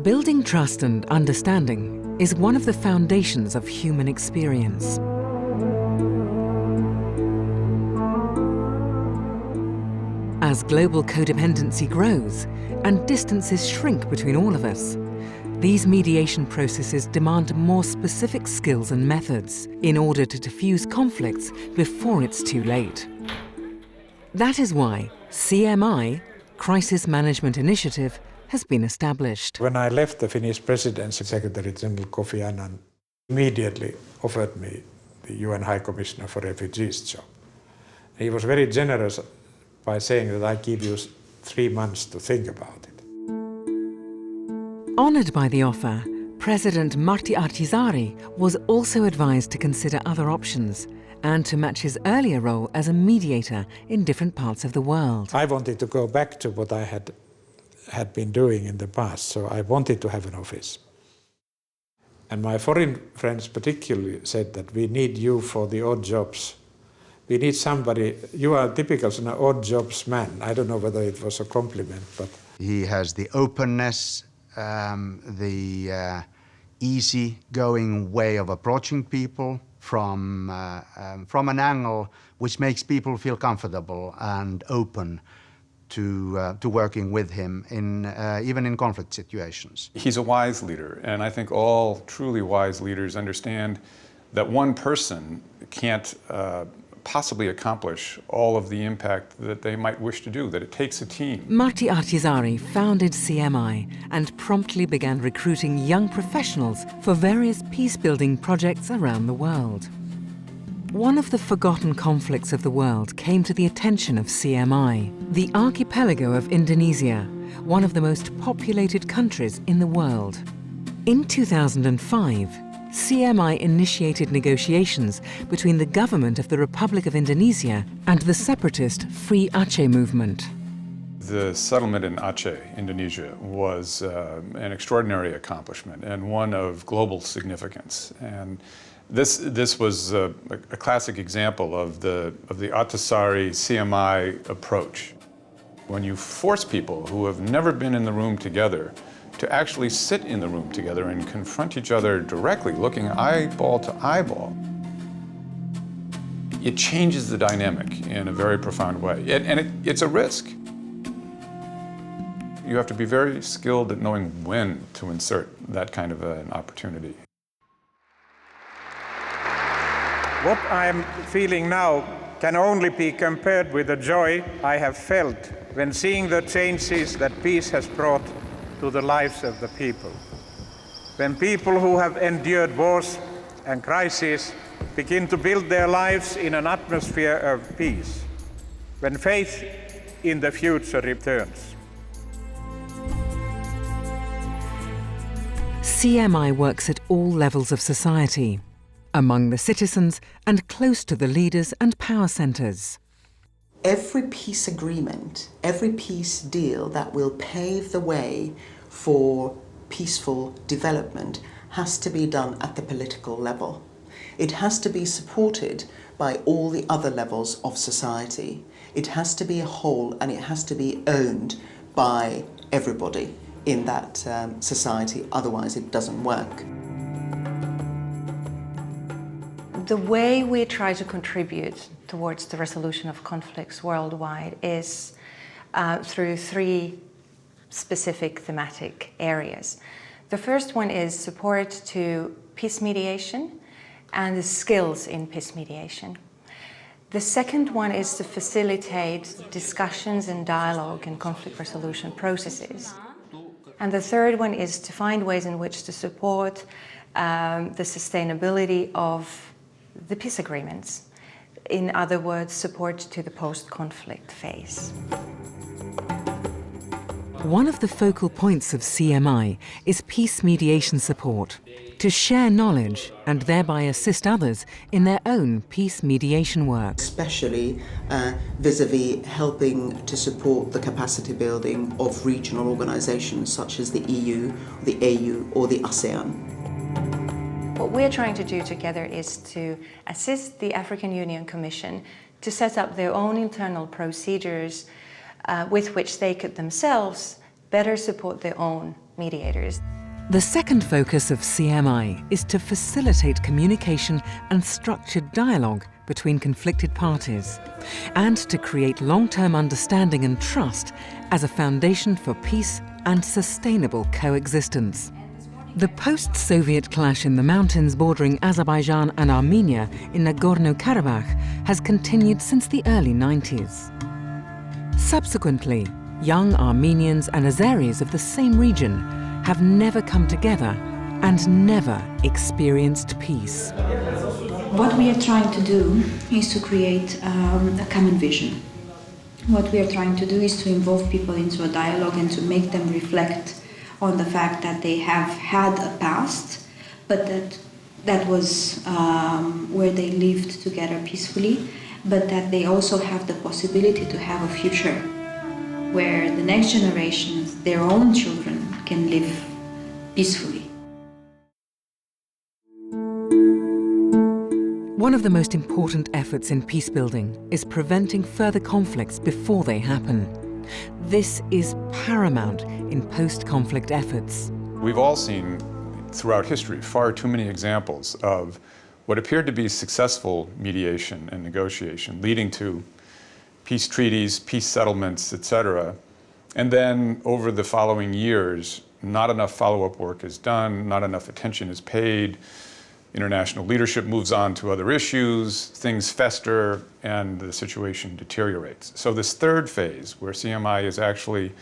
Building trust and understanding is one of the foundations of human experience. As global codependency grows and distances shrink between all of us, these mediation processes demand more specific skills and methods in order to diffuse conflicts before it's too late. That is why CMI, Crisis Management Initiative, has been established. When I left the Finnish presidency, Secretary General Kofi Annan immediately offered me the UN High Commissioner for Refugees job. He was very generous by saying that I give you 3 months to think about it. Honoured by the offer, President Martti Ahtisaari was also advised to consider other options and to match his earlier role as a mediator in different parts of the world. I wanted to go back to what I had been doing in the past, so I wanted to have an office. And my foreign friends particularly said that we need you for the odd jobs. We need somebody, you are typical an odd jobs man. I don't know whether it was a compliment, but... He has the openness, the easy-going way of approaching people from an angle which makes people feel comfortable and open to working with him even in conflict situations. He's a wise leader, and I think all truly wise leaders understand that one person can't possibly accomplish all of the impact that they might wish to do, that it takes a team. Martti Ahtisaari founded CMI and promptly began recruiting young professionals for various peace-building projects around the world. One of the forgotten conflicts of the world came to the attention of CMI, the archipelago of Indonesia, one of the most populated countries in the world. In 2005, CMI initiated negotiations between the government of the Republic of Indonesia and the separatist Free Aceh movement. The settlement in Aceh, Indonesia, was an extraordinary accomplishment and one of global significance. And this was a classic example of the Ahtisaari CMI approach. When you force people who have never been in the room together to actually sit in the room together and confront each other directly, looking eyeball to eyeball, it changes the dynamic in a very profound way. It's a risk. You have to be very skilled at knowing when to insert that kind of an opportunity. What I'm feeling now can only be compared with the joy I have felt when seeing the changes that peace has brought to the lives of the people. When people who have endured wars and crises begin to build their lives in an atmosphere of peace. When faith in the future returns. CMI works at all levels of society, among the citizens and close to the leaders and power centres. Every peace agreement, every peace deal that will pave the way for peaceful development has to be done at the political level. It has to be supported by all the other levels of society. It has to be a whole and it has to be owned by everybody in that society, otherwise it doesn't work. The way we try to contribute towards the resolution of conflicts worldwide is through 3 specific thematic areas. The first one is support to peace mediation and the skills in peace mediation. The second one is to facilitate discussions and dialogue in conflict resolution processes. And the third one is to find ways in which to support the sustainability of the peace agreements. In other words, support to the post-conflict phase. One of the focal points of CMI is peace mediation support, to share knowledge and thereby assist others in their own peace mediation work. Especially vis-à-vis helping to support the capacity building of regional organisations such as the EU, the AU or the ASEAN. What we're trying to do together is to assist the African Union Commission to set up their own internal procedures with which they could themselves better support their own mediators. The second focus of CMI is to facilitate communication and structured dialogue between conflicted parties, and to create long-term understanding and trust as a foundation for peace and sustainable coexistence. The post-Soviet clash in the mountains bordering Azerbaijan and Armenia in Nagorno-Karabakh has continued since the early 90s. Subsequently, young Armenians and Azeris of the same region have never come together and never experienced peace. What we are trying to do is to create a common vision. What we are trying to do is to involve people into a dialogue and to make them reflect on the fact that they have had a past, but that was where they lived together peacefully, but that they also have the possibility to have a future where the next generations, their own children, can live peacefully. One of the most important efforts in peacebuilding is preventing further conflicts before they happen. This is paramount in post-conflict efforts. We've all seen throughout history far too many examples of what appeared to be successful mediation and negotiation, leading to peace treaties, peace settlements, etc. And then over the following years, not enough follow-up work is done, not enough attention is paid, international leadership moves on to other issues, things fester, and the situation deteriorates. So this third phase, where CMI is actually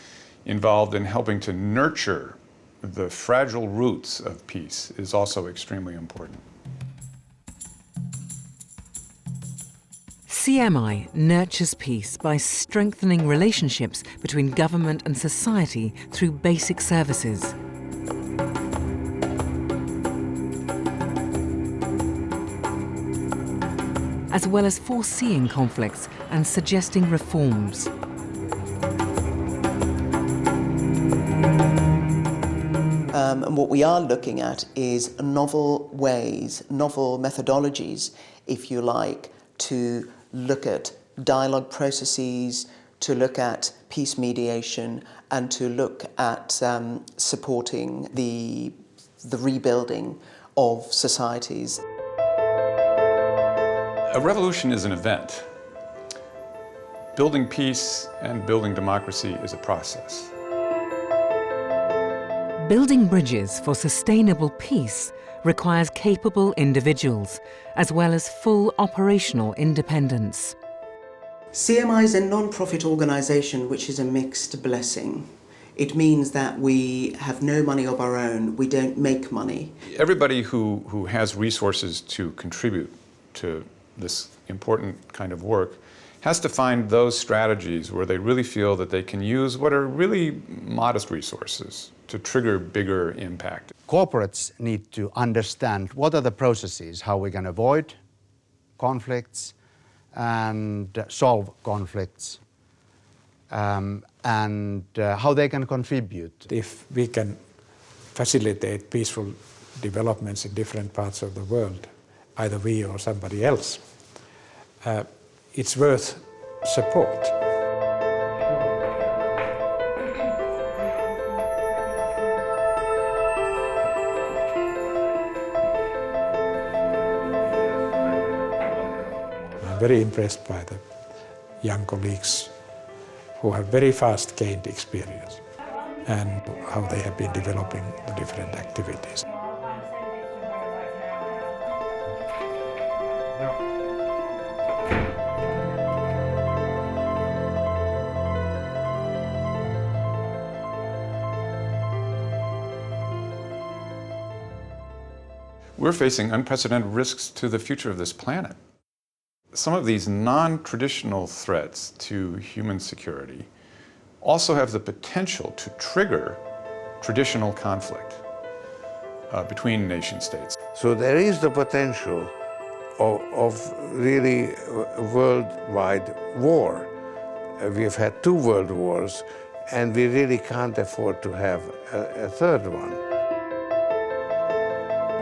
involved in helping to nurture the fragile roots of peace, is also extremely important. CMI nurtures peace by strengthening relationships between government and society through basic services. As well as foreseeing conflicts and suggesting reforms. And what we are looking at is novel ways, novel methodologies, if you like, to look at dialogue processes, to look at peace mediation, and to look at supporting the rebuilding of societies. A revolution is an event. Building peace and building democracy is a process. Building bridges for sustainable peace requires capable individuals, as well as full operational independence. CMI is a non-profit organisation which is a mixed blessing. It means that we have no money of our own, we don't make money. Everybody who has resources to contribute to this important kind of work has to find those strategies where they really feel that they can use what are really modest resources to trigger bigger impact. Corporates need to understand what are the processes, how we can avoid conflicts and solve conflicts, and how they can contribute. If we can facilitate peaceful developments in different parts of the world, either we or somebody else, it's worth support. I'm very impressed by the young colleagues who have very fast gained experience and how they have been developing the different activities. We're facing unprecedented risks to the future of this planet. Some of these non-traditional threats to human security also have the potential to trigger traditional conflict between nation states. So there is the potential of really worldwide war. We've had 2 world wars, and we really can't afford to have a third one.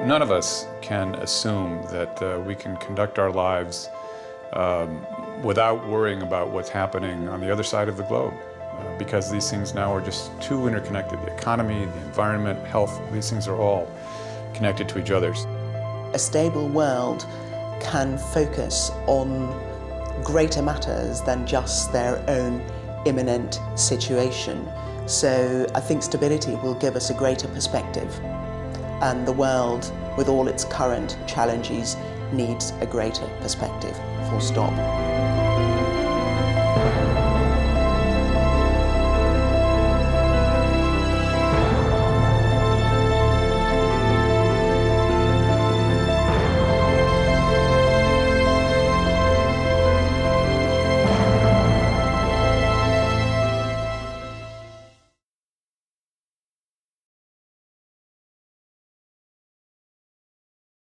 None of us can assume that we can conduct our lives without worrying about what's happening on the other side of the globe. because these things now are just too interconnected. The economy, the environment, health, these things are all connected to each other. A stable world can focus on greater matters than just their own imminent situation. So I think stability will give us a greater perspective, and the world, with all its current challenges, needs a greater perspective, full stop.